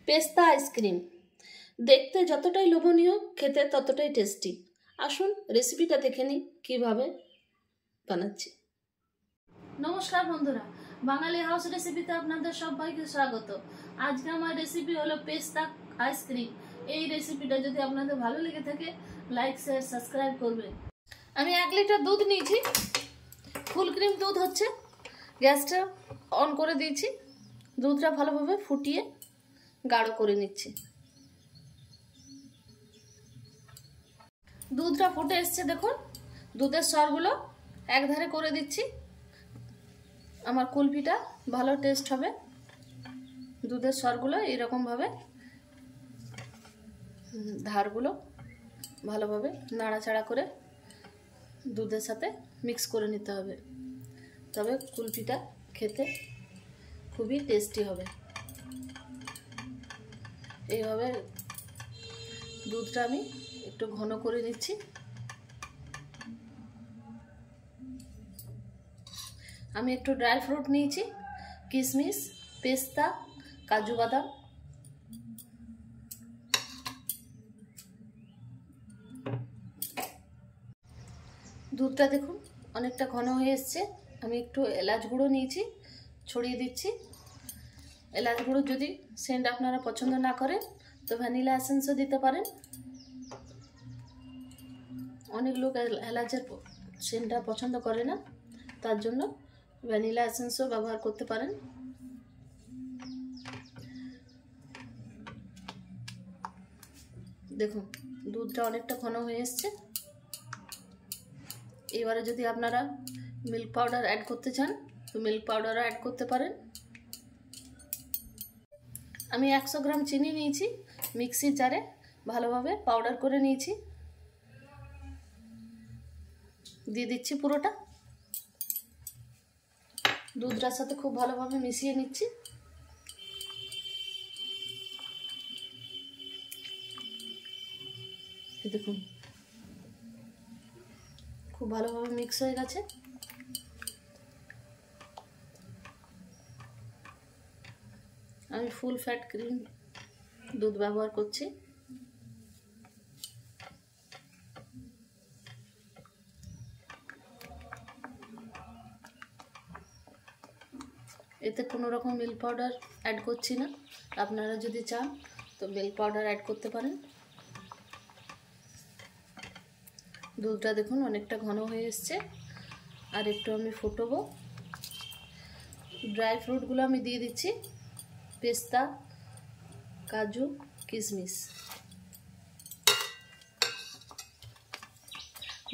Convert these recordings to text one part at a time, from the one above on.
পেস্তা আইসক্রিম দেখতে যতটাই লোভনীয়, খেতে ততটাই টেস্টি। আসুন রেসিপিটা দেখে নিই কীভাবে বানাচ্ছি। নমস্কার বন্ধুরা, বাঙালি হাউস রেসিপিতে আপনাদের সবাইকে স্বাগত। আজকে আমার রেসিপি হলো পেস্তা আইসক্রিম। এই রেসিপিটা যদি আপনাদের ভালো লেগে থাকে লাইক শেয়ার সাবস্ক্রাইব করবেন। আমি 1 লিটার দুধ নিয়েছি, ফুল ক্রিম দুধ হচ্ছে। গ্যাসটা অন করে দিয়েছি, দুধটা ভালোভাবে ফুটিয়ে গাঢ় করে নিচ্ছি। দুধটা ফুটে এসছে, দেখুন দুধের স্বরগুলো একধারে করে দিচ্ছি। আমার কুলফিটা ভালো টেস্ট হবে। দুধের স্বরগুলো এরকমভাবে ধারগুলো ভালোভাবে নাড়াচাড়া করে দুধের সাথে মিক্স করে নিতে হবে, তবে কুলফিটা খেতে খুবই টেস্টি হবে। এইভাবে দুধটা আমি একটু ঘন করে নিচ্ছি। আমি একটু ড্রাই ফ্রুট নিয়েছি, কিশমিশ, পেস্তা, কাজু বাদাম। দুধটা দেখুন অনেকটা ঘন হয়ে এসছে। আমি একটু এলাচ গুঁড়ো নিয়েছি, ছড়িয়ে দিচ্ছি। এলাচ গুঁড়ো যদি সেন্ট আপনারা পছন্দ না করেন তো ভ্যানিলা এসেন্সও দিতে পারেন। অনেক লোক এলাচের সেন্টটা পছন্দ করে না, তার জন্য ভ্যানিলা এসেন্সও ব্যবহার করতে পারেন। দেখুন দুধটা অনেকটা ঘন হয়ে এসছে। এবারে যদি আপনারা মিল্ক পাউডার অ্যাড করতে চান তো মিল্ক পাউডারও অ্যাড করতে পারেন। আমি 100 গ্রাম চিনি নিয়েছি, মিক্সির জারে ভালোভাবে পাউডার করে নিয়েছি। দিয়ে দিচ্ছি পুরোটা, দুধটার সাথে খুব ভালোভাবে মিশিয়ে নিচ্ছি। দেখুন খুব ভালোভাবে মিক্স হয়ে গেছে। আমি ফুল ফ্যাট ক্রিম দুধ ব্যবহার করছি। এতে কোনো রকম মিল্ক পাউডার অ্যাড করছি না। আপনারা যদি চান তো মিল্ক পাউডার অ্যাড করতে পারেন। দুধটা দেখুন অনেকটা ঘন হয়ে এসছে, আর একটু আমি ফুটবো। ড্রাই ফ্রুটগুলো আমি দিয়ে দিচ্ছি, পেস্তা, কাজু, কিশমিশ।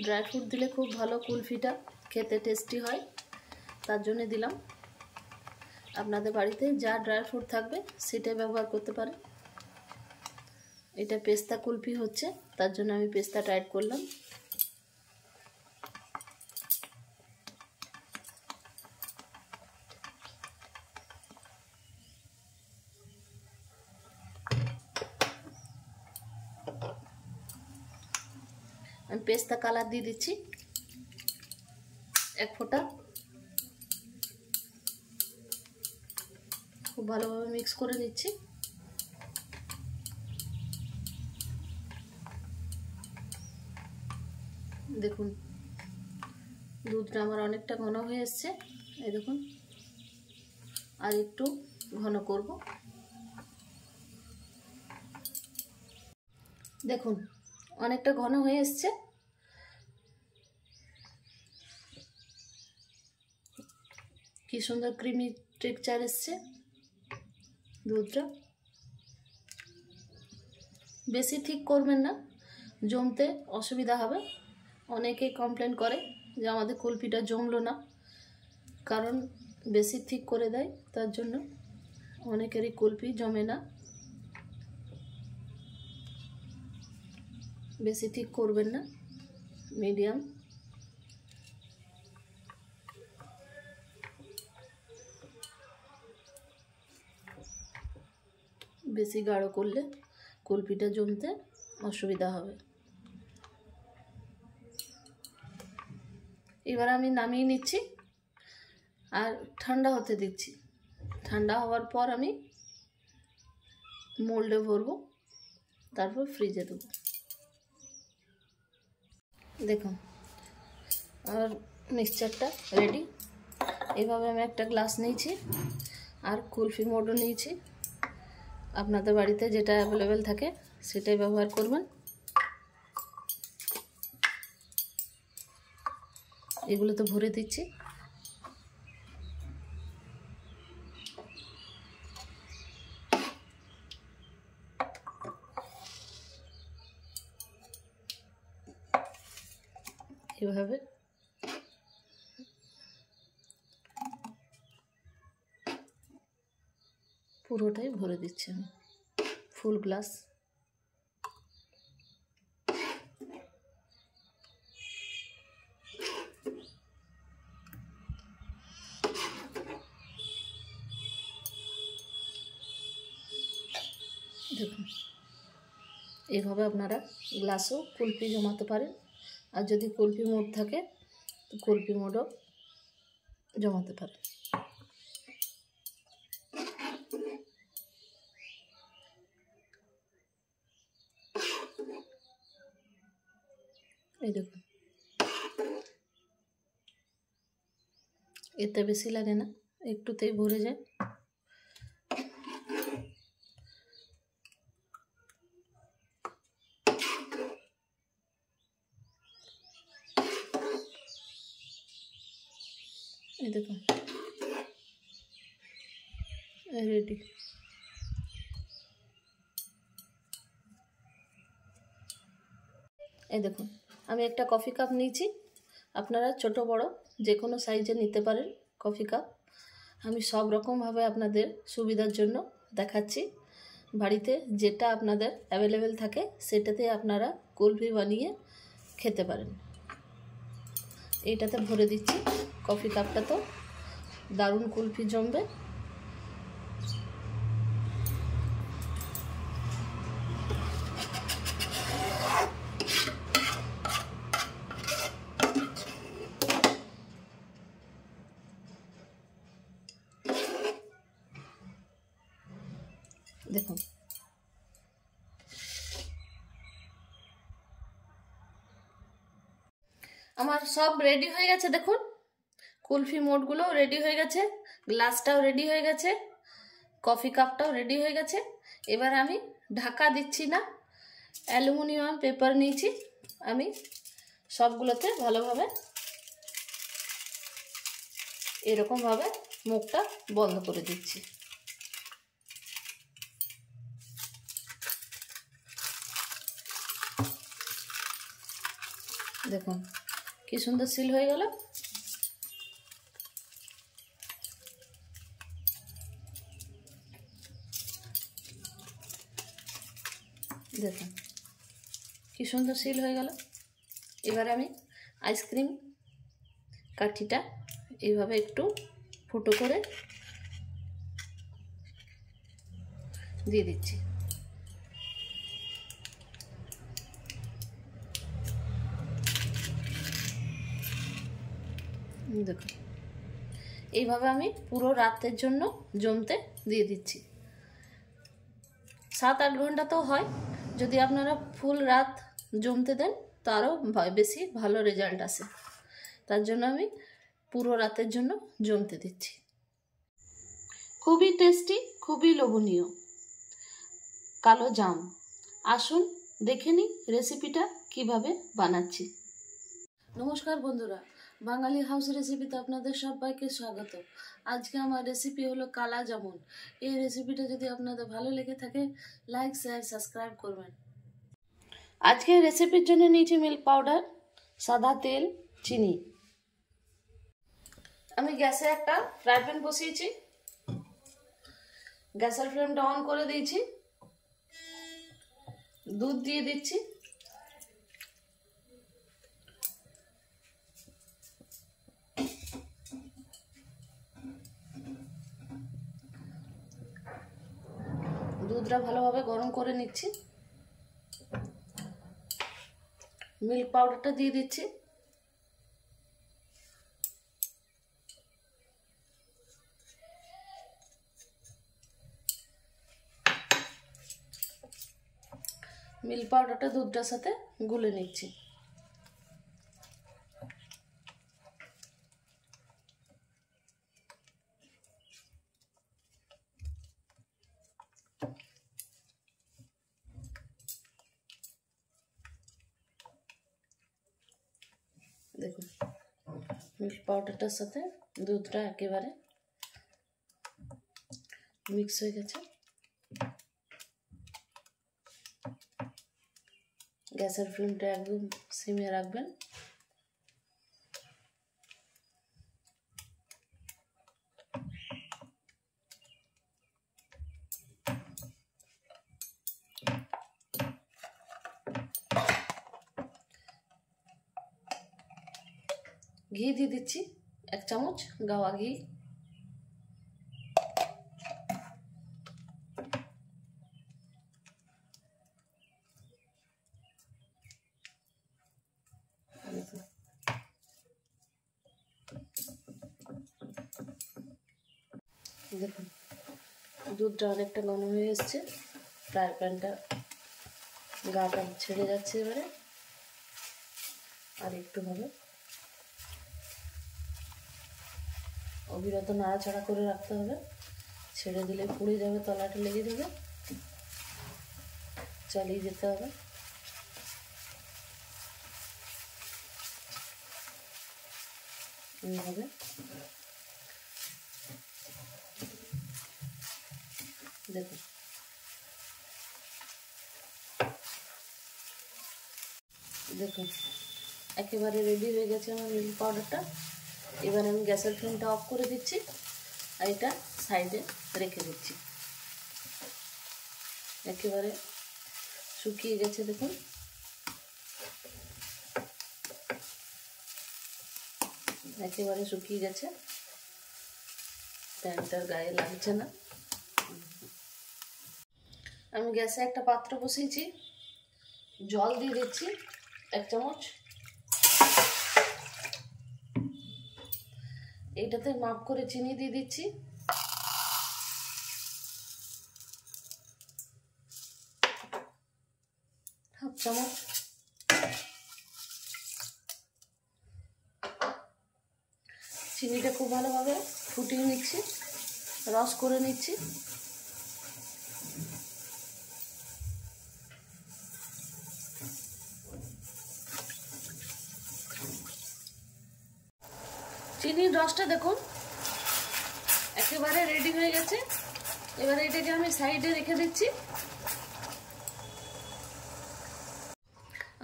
ড্রাই ফ্রুট দিলে খুব ভালো কুলফিটা খেতে টেস্টি হয়, তার জন্য দিলাম। আপনাদের বাড়িতে যা ড্রাই ফ্রুট থাকবে সেটাই ব্যবহার করতে পারেন। এটা পেস্তা কুলফি হচ্ছে, তার জন্য আমি পেস্তাটা অ্যাড করলাম। আমি পেস্তা কালার দিয়ে দিচ্ছি 1 ফোঁটা। খুব ভালোভাবে মিক্স করে নিচ্ছি। দেখুন দুধটা আমার অনেকটা ঘন হয়ে এসছে। এই দেখুন আর একটু ঘন করব। দেখুন অনেকটা ঘন হয়ে এসছে। কি সুন্দর ক্রিমি টেক্সচার এসছে। দুধটা বেশি ঠিক করবেন না, জমতে অসুবিধা হবে। অনেকেই কমপ্লেন করে যে আমাদের কুলফিটা জমলো না, কারণ বেশি ঠিক করে দেয়, তার জন্য অনেকেরই কুলফি জমে না। বেশি ঠিক করবেন না, মিডিয়াম। বেশি গাঢ় করলে কুলফিটা জমতে অসুবিধা হবে। এবার আমি নামিয়ে নিচ্ছি আর ঠান্ডা হতে দিচ্ছি। ঠান্ডা হওয়ার পর আমি মোল্ডে ভরবো, তারপর ফ্রিজে দেবো। দেখুন আর মিক্সচারটা রেডি। এইভাবে আমি একটা গ্লাস নিয়েছি আর কুলফি মোডও নিয়েছি। আপনাদের বাড়িতে যেটা অ্যাভেলেবেল থাকে সেটাই ব্যবহার করবেন। এগুলো তো ভরে দিচ্ছি। এভাবে পুরোটাই ভরে দিচ্ছি আমি, ফুল গ্লাস। দেখুন এইভাবে আপনারা গ্লাসও কুলফি জমাতে পারেন, আর যদি কুলফি মোড থাকে তো কুলফি মোডও জমাতে পারেন। এই দেখুন এতে বেশি লাগে না, একটুতেই ভরে যায়। এই দেখুন রেডি। এই দেখুন আমি একটা কফি কাপ নিয়েছি, আপনারা ছোট বড় যে কোনো সাইজে নিতে পারেন কফি কাপ। আমি সব রকমভাবে আপনাদের সুবিধার জন্য দেখাচ্ছি। বাড়িতে যেটা আপনাদের অ্যাভেলেবেল থাকে সেটাতে আপনারা কুলফি বানিয়ে খেতে পারেন। এইটাতে ভরে দিচ্ছি, কফি কাপটা তো দারুণ কুলফি জমবে। দেখুন আমার সব রেডি হয়ে গেছে। দেখুন কুলফি মোডগুলো রেডি হয়ে গেছে, গ্লাসটাও রেডি হয়ে গেছে, কফি কাপটাও রেডি হয়ে গেছে। এবার আমি ঢাকা দিচ্ছি না, অ্যালুমিনিয়াম পেপার নিয়েছি, আমি সবগুলোতে ভালোভাবে এরকমভাবে মুখটা বন্ধ করে দিচ্ছি। দেখুন কি সুন্দর সিল হয়ে গেল। দেখুন কি সুন্দর সিল হয়ে গেল। এবার আমি আইসক্রিম কাঠিটা এইভাবে একটু ফুটো করে দিয়ে দিচ্ছি। দেখুন এইভাবে আমি পুরো রাতের জন্য জমতে দিয়ে দিচ্ছি। 7-8 ঘন্টা তো হয়, যদি আপনারা ফুল রাত জমতে দেন তো আরও বেশি ভালো রেজাল্ট আসে। তার জন্য আমি পুরো রাতের জন্য জমতে দিচ্ছি। খুবই টেস্টি, খুবই লোভনীয় কালো জাম। আসুন দেখে নিই রেসিপিটা কিভাবে বানাচ্ছি। নমস্কার বন্ধুরা, বাঙালি হাউস রেসিপিতে আপনাদের সবাইকে স্বাগত। আজকে আমার রেসিপি হলো কালা জামুন। এই রেসিপিটা যদি আপনাদের ভালো লেগে থাকে লাইক শেয়ার সাবস্ক্রাইব করবেন। আজকে রেসিপির জন্য নিয়েছি মিল্ক পাউডার, সাদা তেল, চিনি। আমি গ্যাসে একটা ফ্রাই প্যান বসিয়েছি, গ্যাসের ফ্লেমটা অন করে দিয়েছি। দুধ দিয়ে দিচ্ছি, দুধটা ভালোভাবে গরম করে নিচ্ছি। মিল্ক পাউডারটা দিয়ে দিচ্ছি, মিল্ক পাউডারটা দুধটার সাথে গুলে নিচ্ছি। দেখুন মিল্ক পাউডারটার সাথে দুধটা একেবারে মিক্স হয়ে গেছে। গ্যাসের ফ্লেমটা একদম সিমে রাখবেন। ঘি দিয়ে দিচ্ছি 1 চামচ গাওয়া ঘি। দেখুন দুধটা অনেকটা ঘন হয়ে এসছে, ফ্রাই প্যানটা গাটা ছেড়ে যাচ্ছে। এবারে আর একটু হবে, অবিরত নাড়াচাড়া করে রাখতে হবে, ছেড়ে দিলে পুড়ে যাবে, তলাটা লেগে যাবে, চালিয়ে যেতে হবে। এইভাবে দেখুন দেখুন একেবারে রেডি হয়ে গেছে আমার মিল্ক পাউডারটা। এবার আমি গ্যাসের ফ্লেমটা অফ করে দিচ্ছি আর এটা সাইডে রেখে দিচ্ছি। একেবারে শুকিয়ে গেছে দেখুন। একেবারে শুকিয়ে গেছে, প্যানটার গায়ে লাগছে না। আমি গ্যাসে একটা পাত্র বসিয়েছি, জল দিয়ে দিচ্ছি 1 চামচ। এইটাতে মাপ করে চিনি দিয়ে দিচ্ছি। হাফ চামচ। চিনিটা খুব ভালোভাবে ফুটিয়ে নিচ্ছি, রস করে নিচ্ছি। চিনির রসটা দেখুন একেবারে রেডি হয়ে গেছে। এবারে এটাকে আমি সাইডে রেখে দিচ্ছি।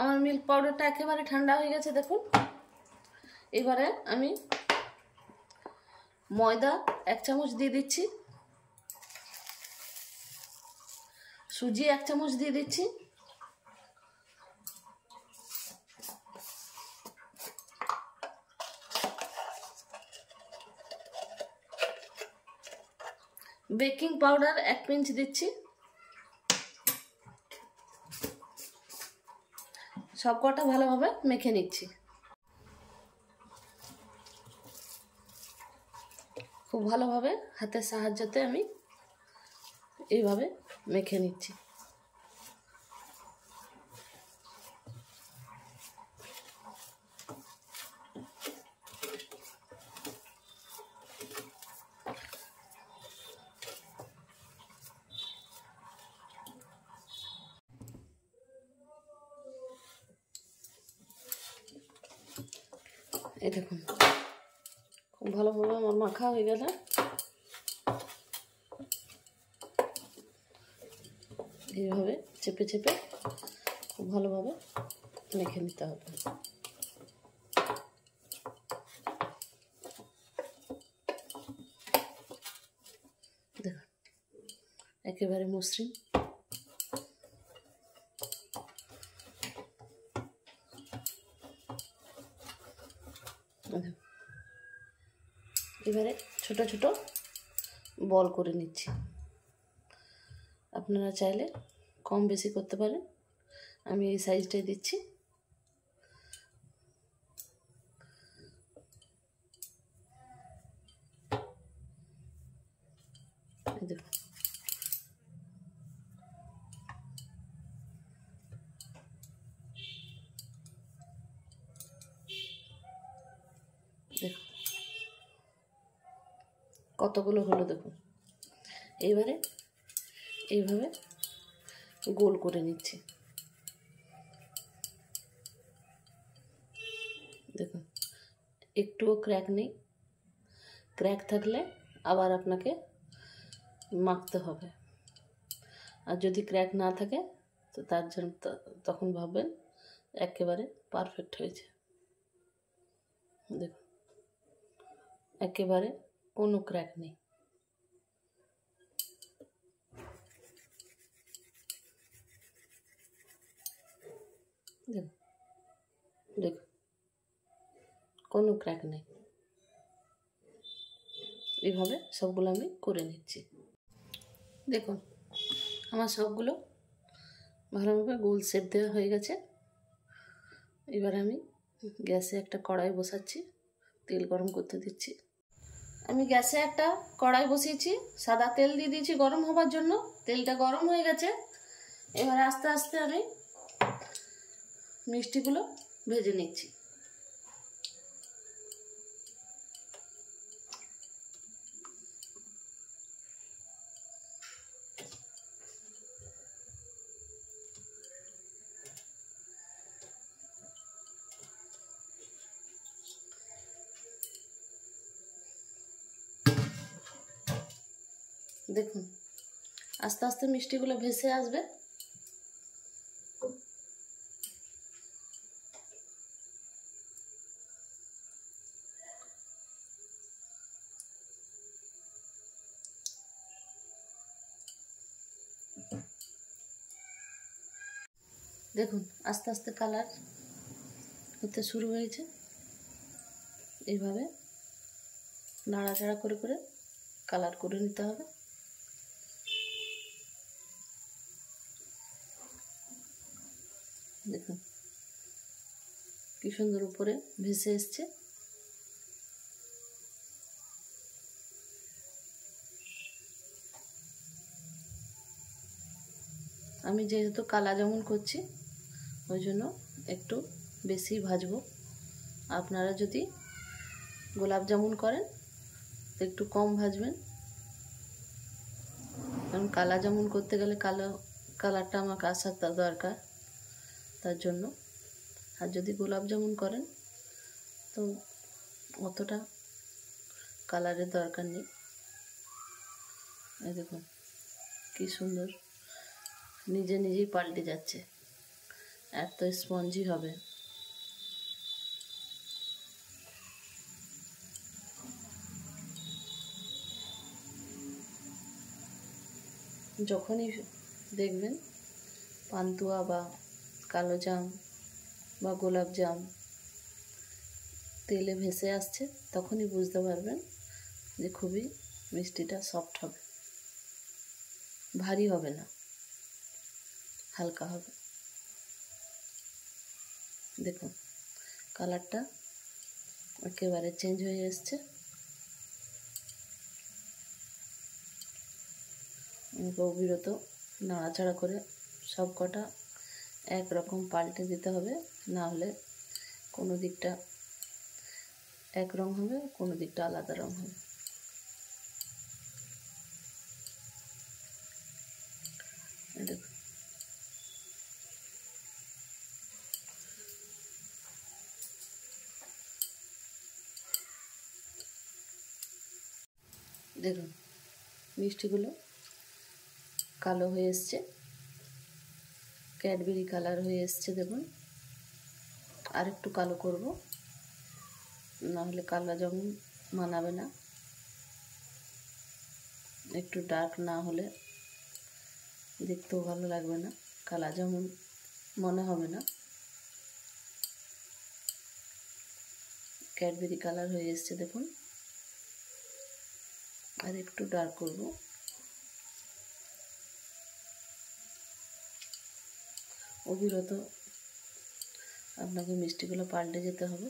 আমার মিল্ক পাউডারটা একেবারে ঠান্ডা হয়ে গেছে দেখুন। এবারে আমি ময়দা 1 চামচ দিয়ে দিচ্ছি, সুজি 1 চামচ দিয়ে দিচ্ছি, বেকিং পাউডার 1 পিঞ্চ দিচ্ছি। সবকটা ভালোভাবে মেখে নিচ্ছি। খুব ভালোভাবে হাতের সাহায্যতে আমি এইভাবে মেখে নিচ্ছি। এই দেখুন খুব ভালোভাবে আমার মাখা হয়ে গেল। এইভাবে চেপে চেপে খুব ভালোভাবে মেখে নিতে হবে। দেখুন একেবারে মসৃণ। এবারে ছোট ছোট বল করে নিচ্ছি। আপনারা চাইলে কম বেশি করতে পারেন, আমি এই সাইজটাই দিচ্ছি। দেখুন কতগুলো হলো দেখুন। এইবারে এইভাবে গোল করে নিচ্ছি। দেখুন একটুও ক্র্যাক নেই। ক্র্যাক থাকলে আবার আপনাকে মাখতে হবে, আর যদি ক্র্যাক না থাকে তো তার জন্য তখন ভাববেন একেবারে পারফেক্ট হয়েছে। দেখুন একেবারে কোনো ক্র্যাক নেই। দেখুন দেখুন কোনো ক্র্যাক নেই। এইভাবে সবগুলো আমি করে নিচ্ছি। দেখুন আমার সবগুলো ভালোভাবে গোল শেপ দেওয়া হয়ে গেছে। এবার আমি গ্যাসে একটা কড়াই বসাচ্ছি, তেল গরম করতে দিচ্ছি। আমি গ্যাসে একটা কড়াই বসিয়েছি, সাদা তেল দিয়ে দিয়েছি গরম হবার জন্য। তেলটা গরম হয়ে গেছে। এবার আস্তে আস্তে আমি মিষ্টিগুলো ভেজে নিচ্ছি। দেখুন আস্তে আস্তে মিষ্টিগুলো ভেসে আসবে। দেখুন আস্তে আস্তে কালার হতে শুরু হয়েছে। এইভাবে নাড়াচাড়া করে করে কালার করে নিতে হবে। দেখুন কি সুন্দর উপরে ভেসে এসছে। আমি যেহেতু কালা জামুন করছি ওই জন্য একটু বেশি ভাজবো। আপনারা যদি গোলাপ জামুন করেন তো একটু কম ভাজবেন, কারণ কালা জামুন করতে গেলে কালারটা আমাকে আসার দরকার, তার জন্য। আর যদি গোলাপ জামুন করেন তো অতটা কালারের দরকার নেই। এই দেখুন কি সুন্দর নিজে নিজেই পাল্টে যাচ্ছে, এত স্পঞ্জি হবে। যখনই দেখবেন পান্তুয়া বা কালো জাম বা গোলাপ জাম তেলে ভেসে আসছে, তখনই বুঝতে পারবেন যে খুবই মিষ্টিটা সফট হবে, ভারী হবে না, হালকা হবে। দেখুন কালারটা একেবারে চেঞ্জ হয়ে এসছে। অবিরত নাড়াচাড়া করে সব কটা একরকম পাল্টে দিতে হবে, না হলে কোনো দিকটা এক রং হবে, কোনো দিকটা আলাদা রং হবে। দেখুন দেখুন মিষ্টিগুলো কালো হয়ে এসছে, ক্যাডবেরি কালার হয়ে এসছে। দেখুন আর একটু কালো করব, না হলে কালো জামুন মানাবে না। একটু ডার্ক না হলে দেখতেও ভালো লাগবে না, কালা জামুন মনে হবে না। ক্যাডবেরি কালার হয়ে এসছে দেখুন। আর একটু ডার্ক করব। অবিরত আপনাকে মিষ্টিগুলো পাল্টে যেতে হবে,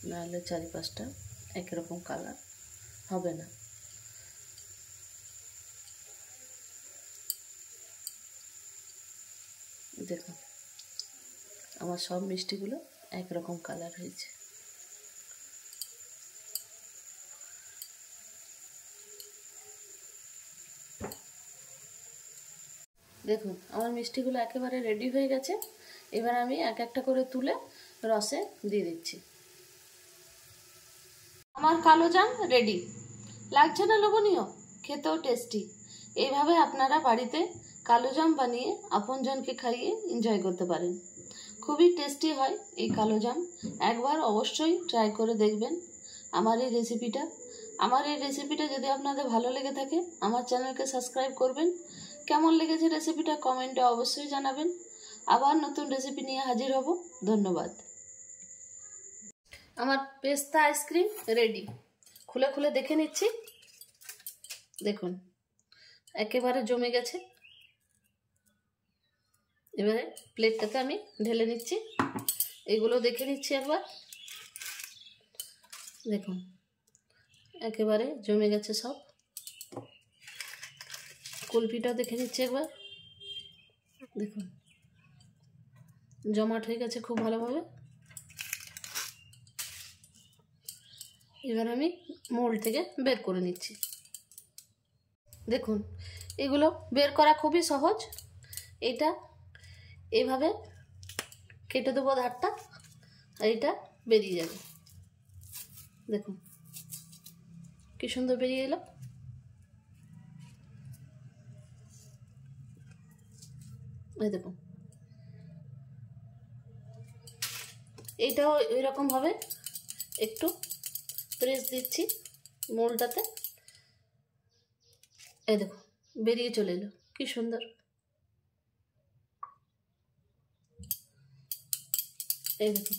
নাহলে চারিপাশটা একরকম কালার হবে না। দেখুন আমার সব মিষ্টিগুলো একরকম কালার হয়েছে। দেখুন আমার মিষ্টিগুলো একেবারে রেডি হয়ে গেছে। এবার আমি এক একটা করে তুলে রসে দিয়ে দিচ্ছি। আমার কালোজাম রেডি। লাগছে না লোভনীয়? খেতেও টেস্টি। এইভাবে আপনারা বাড়িতে কালোজাম বানিয়ে আপনজনকে খাইয়ে এনজয় করতে পারেন। খুবই টেস্টি হয় এই কালোজাম। একবার অবশ্যই ট্রাই করে দেখবেন আমার এই রেসিপিটা যদি আপনাদের ভালো লেগে থাকে আমার চ্যানেলকে সাবস্ক্রাইব করবেন। কেমন লেগেছে রেসিপিটা কমেন্টে অবশ্যই জানাবেন। আবার নতুন রেসিপি নিয়ে হাজির হব। ধন্যবাদ। আমার পেস্তা আইসক্রিম রেডি। খুলে খুলে দেখে নিচ্ছি। দেখুন একেবারে জমে গেছে। এবারে প্লেটটাতে আমি ঢেলে নিচ্ছি। এগুলো দেখে নিচ্ছি একবার। দেখুন একেবারে জমে গেছে সব। কুলফিটাও দেখে নিচ্ছি একবার। দেখুন জমাট হয়ে গেছে খুব ভালোভাবে। এবার আমি মোল্ড থেকে বের করে নিচ্ছি। দেখুন এগুলো বের করা খুবই সহজ। এটা এইভাবে কেটে দেবো ধারটা, আর এটা বেরিয়ে যাবে। দেখুন কি সুন্দর বেরিয়ে এলো। এই দেখুন এইটাও এরকম ভাবে একটু প্রেস দিচ্ছি মোলটাতে। এই দেখুন বেরিয়ে চলে এলো কি সুন্দর। এই দেখুন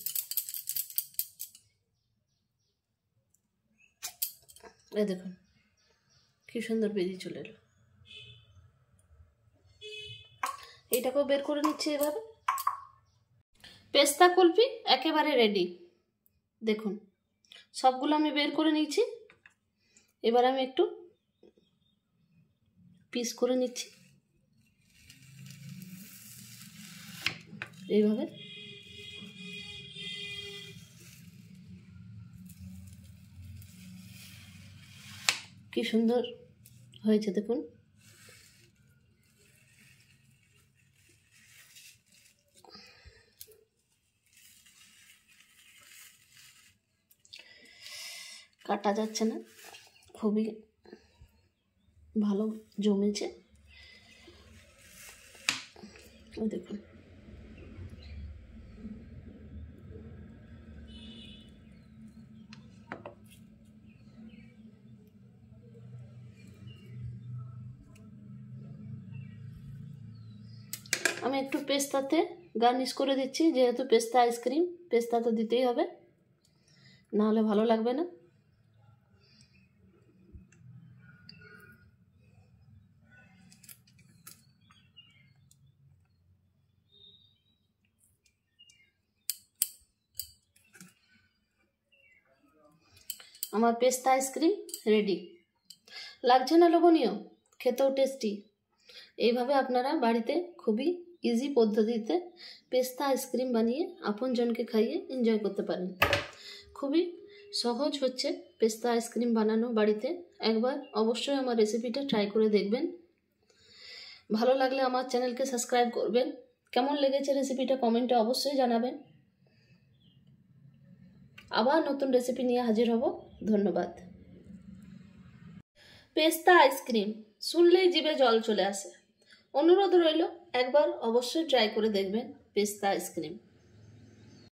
এই দেখুন কি সুন্দর বেরিয়ে চলে এলো। এইটাকেও বের করে নিচ্ছি এভাবে। পেস্তা কুলফি একেবারে রেডি। দেখুন সবগুলো আমি বের করে নিয়েছি। এবার আমি একটু পিস করে নিচ্ছি এইভাবে। কি সুন্দর হয়েছে দেখুন। কাটা যাচ্ছে না, খুবই ভালো জমেছে। দেখুন আমি একটু পেস্তাতে গার্নিশ করে দিচ্ছি, যেহেতু পেস্তা আইসক্রিম পেস্তা তো দিতেই হবে, না হলে ভালো লাগবে না। আমার পেস্তা আইসক্রিম রেডি। লাগছে না লোভনীয়? খেতেও টেস্টি। এইভাবে আপনারা বাড়িতে খুবই ইজি পদ্ধতিতে পেস্তা আইসক্রিম বানিয়ে আপনজনকে খাইয়ে এনজয় করতে পারেন। খুবই সহজ হচ্ছে পেস্তা আইসক্রিম বানানো বাড়িতে। একবার অবশ্যই আমার রেসিপিটা ট্রাই করে দেখবেন। ভালো লাগলে আমার চ্যানেলকে সাবস্ক্রাইব করবেন। কেমন লেগেছে রেসিপিটা কমেন্টে অবশ্যই জানাবেন। আবার নতুন রেসিপি নিয়ে হাজির হব। ধন্যবাদ। পেস্তা আইসক্রিম শুনলেই জিভে জল চলে আসে। অনুরোধ রইল একবার অবশ্যই ট্রাই করে দেখবেন পেস্তা আইসক্রিম।